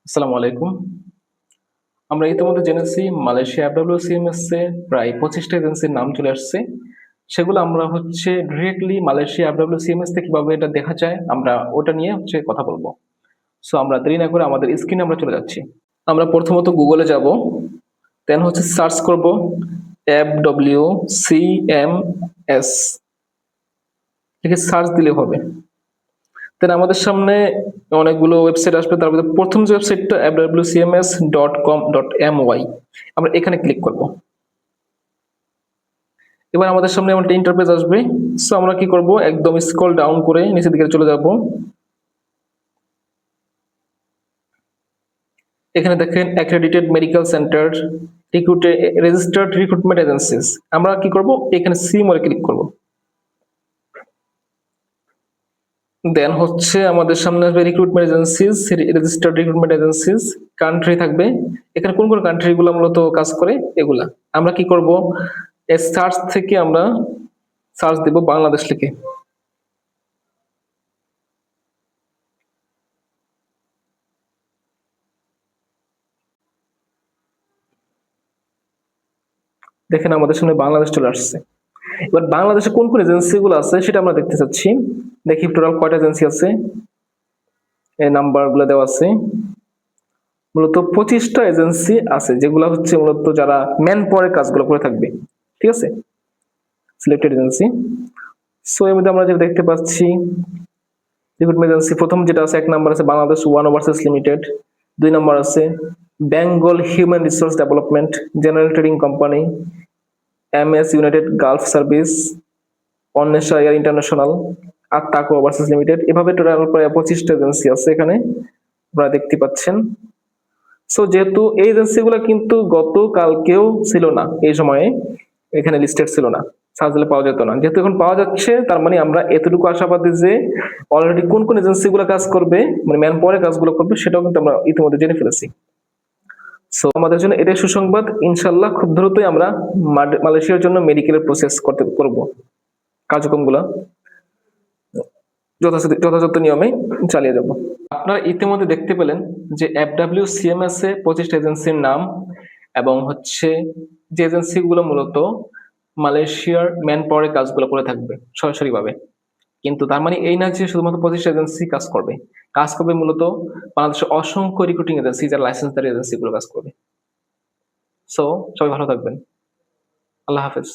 আসসালামু আলাইকুম। আমরা ইতিমধ্যে জেনেছি মালয়েশিয়া FWCMS এ প্রায় 25টা এজেন্সির নাম চলে আসছে। সেগুলো আমরা ডিরেক্টলি মালয়েশিয়া FWCMS থেকে কিভাবে এটা দেখা যায় আমরা ওটা নিয়ে কথা বলবো। সো আমরা দেরি না করে আমাদের স্ক্রিনে আমরা চলে যাচ্ছি। আমরা প্রথমত গুগলে যাব, দেন সার্চ করব FWCMS, লিখে সার্চ দিলে হবে। দেন আমাদের সামনে অনেকগুলো ওয়েবসাইট আসবে, তার মধ্যে প্রথম যে ওয়েবসাইটটা wcms.com.my, আমরা এখানে ক্লিক করব। এবার আমাদের সামনে একটা ইন্টারফেস আসবে। সো আমরা কি করব, একদম স্ক্রল ডাউন করে নিচের দিকে চলে যাব। এখানে দেখেন accredited medical centre, registered recruitment agencies. আমরা কি করব, এখানে সি মোড়ে ক্লিক করব। দেন আমাদের সামনে আসবে recruitment agencies, registered recruitment agencies, country থাকবে। এখানে কোন কোন কান্ট্রি গুলো মূলত কাজ করে এগুলা আমরা কি করব, সার্চ থেকে আমরা সার্চ দেব বাংলাদেশ লিখে। দেখেন আমাদের সামনে বাংলাদেশ চলে আসছে। এবার বাংলাদেশে কোন কোন এজেন্সি গুলো আছে সেটা আমরা দেখতে চাচ্ছি। দেখি টোটাল কয়টা এজেন্সি আছে, এই নাম্বার গুলো দেওয়া আছে। মূলত 25টা এজেন্সি আছে, যেগুলো মূলত যারা ম্যান পাওয়ারের কাজগুলো করে থাকবে। ঠিক আছে, সিলেক্টেড এজেন্সি। সো এর মধ্যে আমরা যেটা দেখতে পাচ্ছি, রিক্রুটমেন্ট এজেন্সি প্রথম যেটা আছে, 1 নাম্বার আছে Bangladesh one overseas limited, 2 number আছে Bengal human resource development general trading company, MS united gulf service, Anwesha air international, আর টাকো ওভারসিজ লিমিটেড। এভাবে টোটাল প্রায় 25টা এজেন্সি আছে এখানে আপনারা দেখতে পাচ্ছেন। সো যেহেতু এই এজেন্সিগুলো কিন্তু গতকালকেও ছিল না, এই সময়ে এখানে লিস্টেড ছিল না, সার্চ দিলে পাওয়া যেত না। যেহেতু এখন পাওয়া যাচ্ছে, তার মানে আমরা এতটুকু আশাবাদী যে অলরেডি কোন কোন এজেন্সিগুলো কাজ করবে, মানে ম্যান পাওয়ারের কাজগুলো করবে, সেটাও কিন্তু আমরা ইতিমধ্যে জেনে ফেলেছি। সো আমাদের জন্য এটাই সুসংবাদ। ইনশাল্লাহ খুব দ্রুতই আমরা মালয়েশিয়ার জন্য মেডিকেলের প্রসেস করব, কার্যক্রমগুলো যথাযথ নিয়মে চালিয়ে যাব। আপনারা ইতিমধ্যে দেখতে পেলেন যে FWCMS এ 25টা এজেন্সির নাম, এবং যে এজেন্সিগুলো মূলত মালয়েশিয়ার ম্যান পাওয়ারের কাজগুলো করে থাকবে সরাসরি ভাবে। কিন্তু তার মানে এই না যে শুধুমাত্র 25টা এজেন্সি কাজ করবে মূলত বাংলাদেশের অসংখ্য রিক্রুটিং এজেন্সি, যারা লাইসেন্সধারী এজেন্সিগুলো কাজ করবে। সো সবাই ভালো থাকবেন। আল্লাহ হাফেজ।